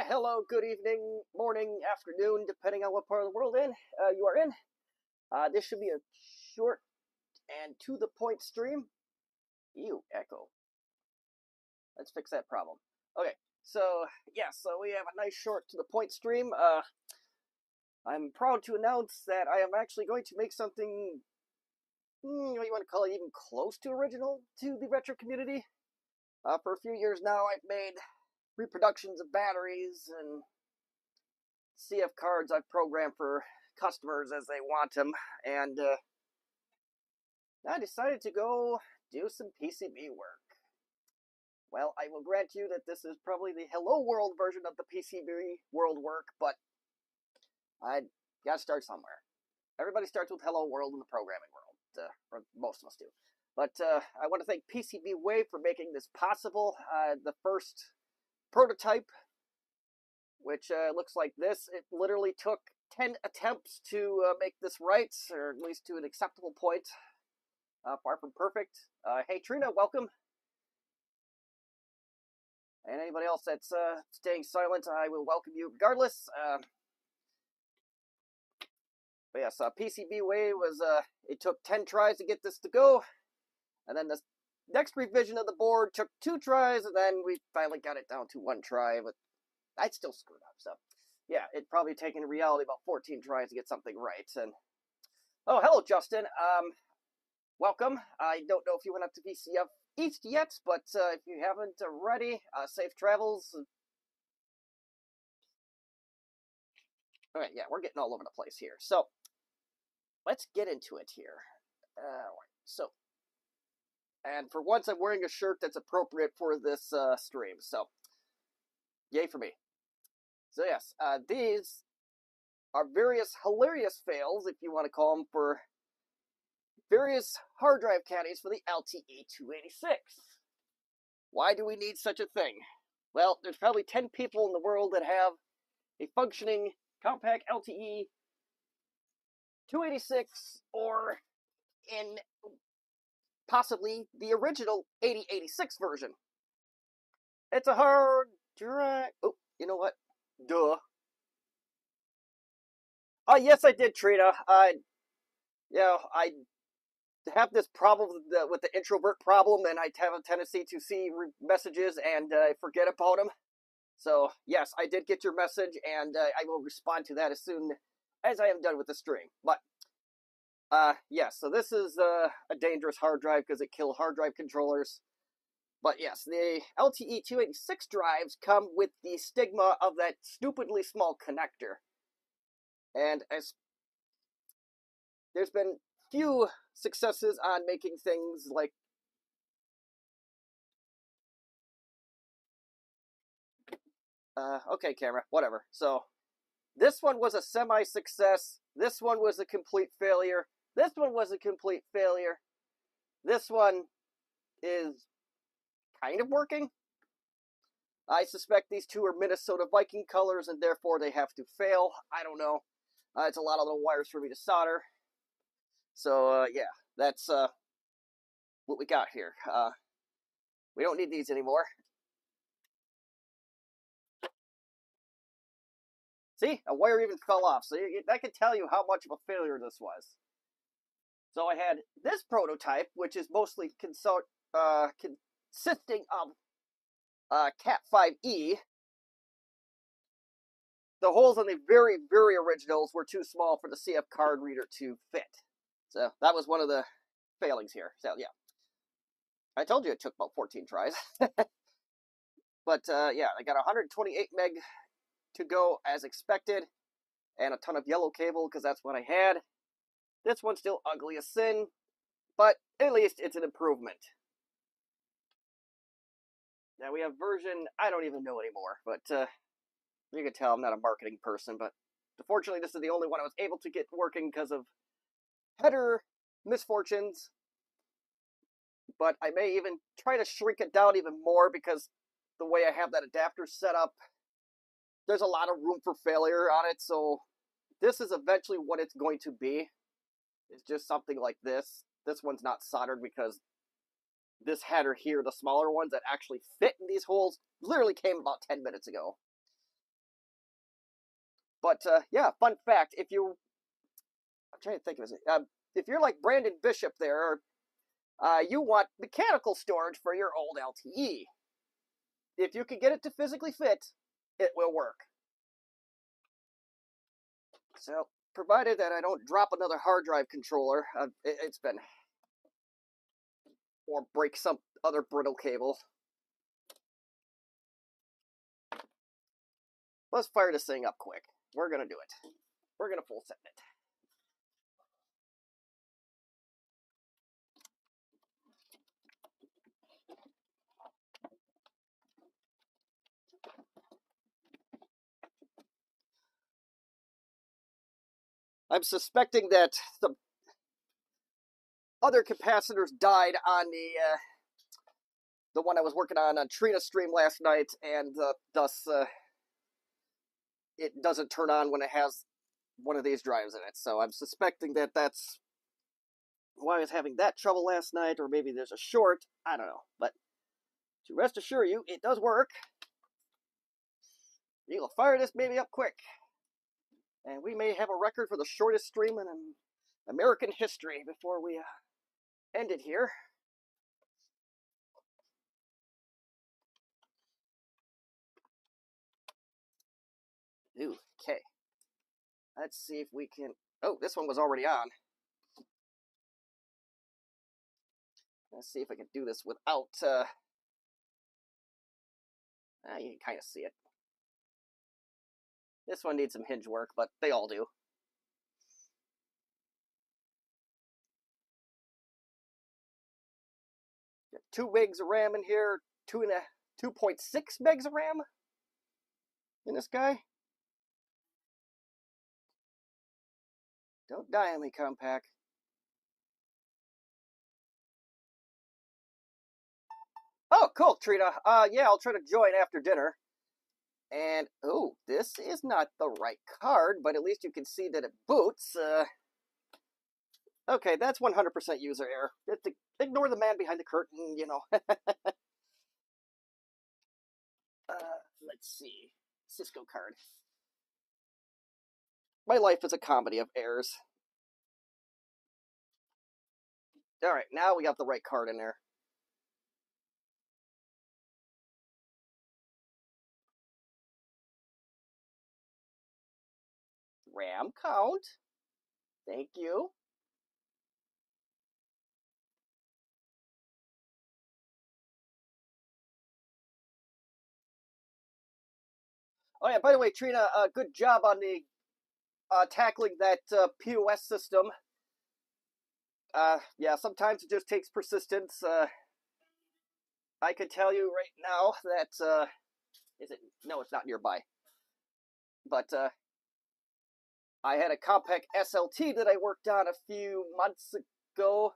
Hello, good evening, morning, afternoon, depending on what part of the world you are in. This should be a short and to the point stream. Ew, echo. Let's fix that problem. Okay, so we have a nice short to the point stream. I'm proud to announce that I am actually going to make something, what you want to call it, even close to original to the retro community. For a few years now, I've made reproductions of batteries and CF cards I've programmed for customers as they want them, and I decided to go do some PCB work. Well, I will grant you that this is probably the Hello World version of the PCB World work, but I gotta start somewhere. Everybody starts with Hello World in the programming world, or most of us do. But I want to thank PCB Wave for making this possible. The first prototype, which looks like this, it literally took 10 attempts to make this right, or at least to an acceptable point. Far from perfect. Hey Trina, welcome. And anybody else that's staying silent, I will welcome you regardless. But yes, PCB Wave was, it took 10 tries to get this to go. And then the next revision of the board took 2 tries, and then we finally got it down to 1 try, but I'd still screwed up, so yeah, it'd probably taken in reality about 14 tries to get something right. And oh, hello, Justin. Welcome. I don't know if you went up to VCF East yet, but if you haven't already, safe travels. All right, yeah, we're getting all over the place here. So let's get into it here. And for once, I'm wearing a shirt that's appropriate for this stream. So yay for me. So yes, these are various hilarious fails, if you want to call them, for various hard drive caddies for the LTE-286. Why do we need such a thing? Well, there's probably 10 people in the world that have a functioning compact LTE-286, or in possibly the original 8086 version. It's a hard drive. Oh, you know what? Duh. Yes, I did, Trina. I have this problem with the introvert problem, and I have a tendency to see messages and forget about them. So, yes, I did get your message, and I will respond to that as soon as I am done with the stream. But, yes, so this is a dangerous hard drive because it kills hard drive controllers. But yes, the LTE-286 drives come with the stigma of that stupidly small connector. And as there's been few successes on making things like okay, camera, whatever. So this one was a semi-success. This one was a complete failure. This one was a complete failure. This one is kind of working. I suspect these two are Minnesota Viking colors, and therefore they have to fail. I don't know. It's a lot of little wires for me to solder. So, yeah, that's what we got here. We don't need these anymore. See, a wire even fell off. So that can tell you how much of a failure this was. So I had this prototype, which is mostly consisting of Cat 5e. The holes on the very, very originals were too small for the CF card reader to fit. So that was one of the failings here. So yeah, I told you it took about 14 tries. But yeah, I got 128 meg to go as expected, and a ton of yellow cable because that's what I had. This one's still ugly as sin, but at least it's an improvement. Now we have version, I don't even know anymore, but you can tell I'm not a marketing person, but unfortunately this is the only one I was able to get working because of header misfortunes. But I may even try to shrink it down even more because the way I have that adapter set up, there's a lot of room for failure on it, so this is eventually what it's going to be. It's just something like this. This one's not soldered because this header here, the smaller ones that actually fit in these holes, literally came about 10 minutes ago. But yeah, fun fact: I'm trying to think of it. If you're like Brandon Bishop there, you want mechanical storage for your old LTE. If you can get it to physically fit, it will work. So, provided that I don't drop another hard drive controller, it's been, or break some other brittle cable. Let's fire this thing up quick. We're gonna do it. We're gonna full set it. I'm suspecting that the other capacitors died on the one I was working on Trina's stream last night, and thus it doesn't turn on when it has one of these drives in it. So I'm suspecting that that's why I was having that trouble last night, or maybe there's a short. I don't know, but to rest assure you, it does work. You'll fire this baby up quick, and we may have a record for the shortest stream in American history before we end it here. Ooh, okay. Let's see if we can. Oh, this one was already on. Let's see if I can do this without. You can kind of see it. This one needs some hinge work, but they all do. Got 2 megs of RAM in here, 2.6 megs of RAM in this guy. Don't die on me, Compaq. Oh, cool, Trina. Yeah, I'll try to join after dinner. And, oh, this is not the right card, but at least you can see that it boots. Okay, that's 100% user error. Ignore the man behind the curtain, you know. Let's see. Cisco card. My life is a comedy of errors. Alright, now we got the right card in there. RAM count. Thank you. Oh yeah, by the way, Trina, good job on the tackling that POS system. Yeah, sometimes it just takes persistence. I can tell you right now that is it? No, it's not nearby. But I had a Compaq SLT that I worked on a few months ago.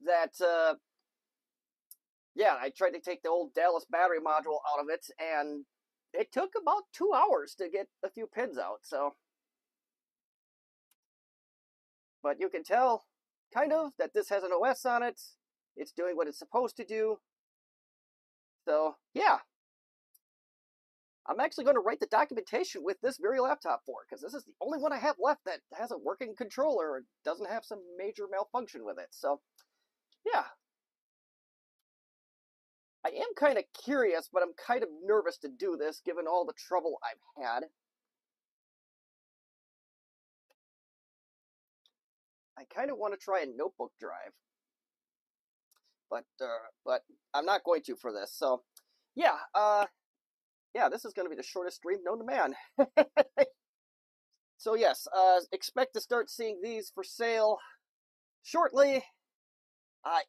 That yeah, I tried to take the old Dallas battery module out of it, and it took about 2 hours to get a few pins out. So, but you can tell, kind of, that this has an OS on it. It's doing what it's supposed to do. So, yeah. I'm actually going to write the documentation with this very laptop for it, because this is the only one I have left that has a working controller and doesn't have some major malfunction with it. So, yeah. I am kind of curious, but I'm kind of nervous to do this, given all the trouble I've had. I kind of want to try a notebook drive. But I'm not going to for this. So, yeah, yeah, this is going to be the shortest stream known to man. So yes, expect to start seeing these for sale shortly.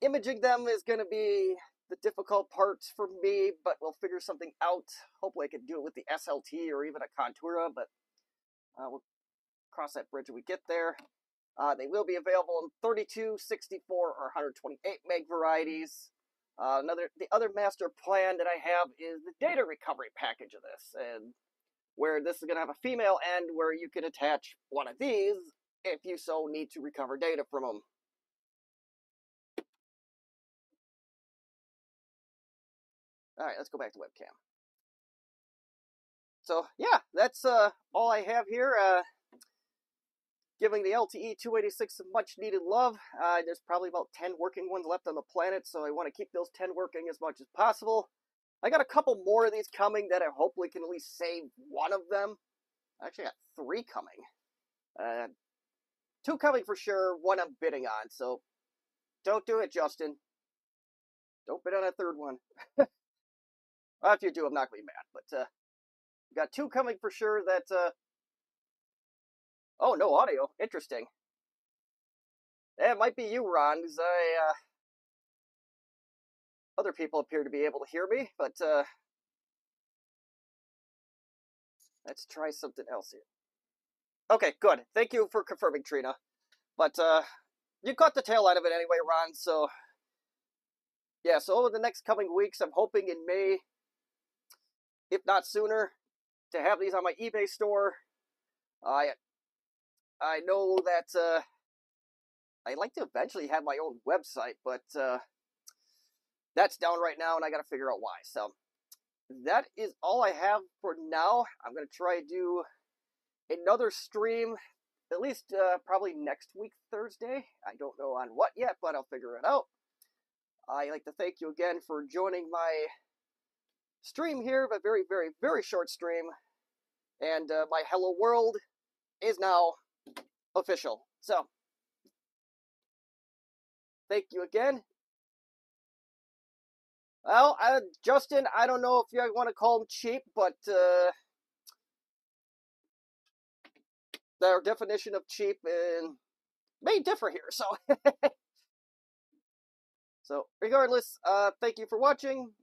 Imaging them is going to be the difficult part for me, but we'll figure something out. Hopefully I can do it with the SLT or even a Contura, but we'll cross that bridge when we get there. They will be available in 32, 64, or 128 meg varieties. The other master plan that I have is the data recovery package of this, and where this is going to have a female end where you can attach one of these if you so need to recover data from them. All right, let's go back to webcam. So yeah, that's all I have here. Giving the LTE 286 some much needed love. There's probably about 10 working ones left on the planet, so I want to keep those 10 working as much as possible. I got a couple more of these coming that I hopefully can at least save one of them. I actually got 3 coming. 2 coming for sure, 1 I'm bidding on, so don't do it, Justin. Don't bid on a 3rd one. Well, if you do, I'm not going to be mad, but got 2 coming for sure that, oh, no audio. Interesting. It might be you, Ron, because other people appear to be able to hear me, but let's try something else here. Okay, good. Thank you for confirming, Trina. But you caught the tail end of it anyway, Ron, so yeah, so over the next coming weeks, I'm hoping in May, if not sooner, to have these on my eBay store. I know that I'd like to eventually have my own website, but that's down right now, and I got to figure out why. So that is all I have for now. I'm going to try to do another stream, at least probably next week, Thursday. I don't know on what yet, but I'll figure it out. I'd like to thank you again for joining my stream here, but very, very, very short stream. And my Hello World is now official. So, thank you again. Well, Justin, I don't know if you want to call him cheap, but their definition of cheap may differ here. So, so regardless, thank you for watching.